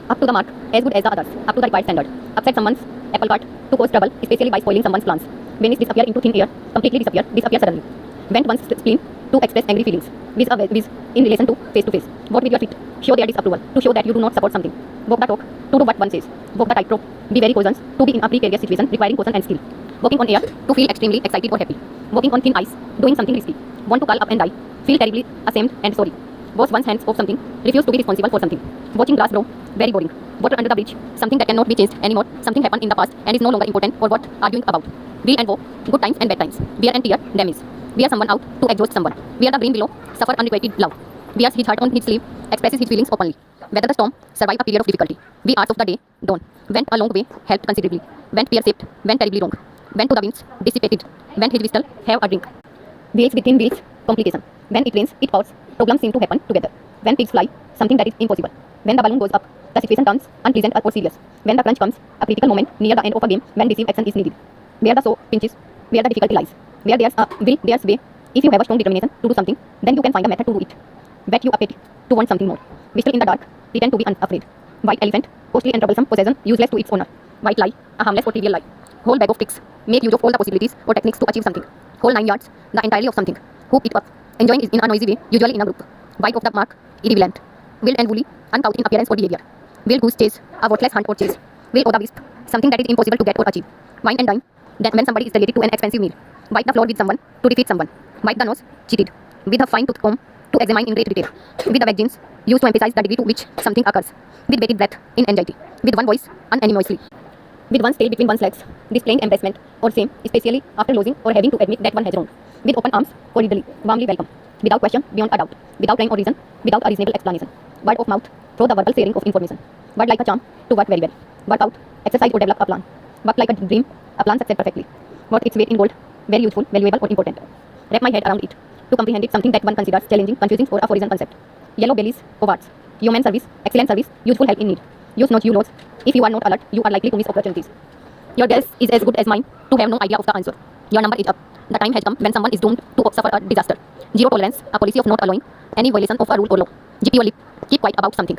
Up to the mark, as good as the others, up to the required standard. Upset someone's apple cart to cause trouble, especially by spoiling someone's plans. Vanish, disappear into thin air, completely disappear suddenly. Vent one's spleen to express angry feelings. With in relation to face. Vote with your feet. Show their disapproval. To show that you do not support something. Walk the talk. To do what one says. Walk the tightrope. Be very cautious. To be in a precarious situation requiring caution and skill. Walking on air. To feel extremely excited or happy. Walking on thin ice. Doing something risky. Want to curl up and die. Feel terribly ashamed and sorry. Wash one's hands of something. Refuse to be responsible for something. Watching grass grow. Very boring. Water under the bridge. Something that cannot be changed anymore. Something happened in the past and is no longer important or worth arguing about. Will and woe. Good times and bad times. Wear and tear. Damage. Wear someone out to exhaust someone. Wear the brain below. Suffer unrequited love. Wears his heart on his sleeve. Expresses his feelings openly. Weather the storm. Survive a period of difficulty. Be arts of the day. Dawn. Went a long way. Helped considerably. Went pear-shaped. Went terribly wrong. Went to the winds. Dissipated. Went his whistle. Have a drink. Wheels within wheels. Complication. When it rains, it pours. Problems seem to happen together. When pigs fly, something that is impossible. When the balloon goes up, the situation turns unpleasant or serious. When the crunch comes, a critical moment near the end of a game when decisive action is needed. Where the saw pinches, where the difficulty lies. Where there's a will, there's way. If you have a strong determination to do something, then you can find a method to do it. Bet you appetite to want something more. Whistle in the dark, pretend to be unafraid. White elephant, costly and troublesome possession, useless to its owner. White lie, a harmless or trivial lie. Whole bag of tricks, make use of all the possibilities or techniques to achieve something. Whole 9 yards, the entirety of something. Hoop it up, enjoying is in a noisy way, usually in a group. White of the mark, irrelevant. Wild and woolly, uncouth in appearance or behavior. Wild goose chase, a worthless hunt or chase. Will o' the wisp, something that is impossible to get or achieve. Wine and dine, then when somebody is related to an expensive meal. Wipe the floor with someone to defeat someone. Wipe the nose, cheated. With a fine tooth comb to examine in great detail. With the vaccines, used to emphasize the degree to which something occurs. With bated breath, in anxiety. With one voice, unanimously. With one's tail between one's legs, displaying embarrassment or shame, especially after losing or having to admit that one has wronged. With open arms, cordially, warmly welcome. Without question, beyond a doubt. Without rhyme or reason, without a reasonable explanation. Word of mouth, through the verbal sharing of information. Word like a charm, to work very well. Word out, exercise or develop a plan. Work like a dream, a plan succeed perfectly. Worth its weight in gold, very useful, valuable or important. Wrap my head around it. To comprehend it, something that one considers challenging, confusing or a foreign concept. Yellow bellies, cowards. Human service, excellent service, useful help in need. Use not you knows. If you are not alert, you are likely to miss opportunities. Your guess is as good as mine to have no idea of the answer. Your number is up. The time has come when someone is doomed to suffer a disaster. Zero tolerance, a policy of not allowing any violation of a rule or law. Zip your lip. Keep quiet about something.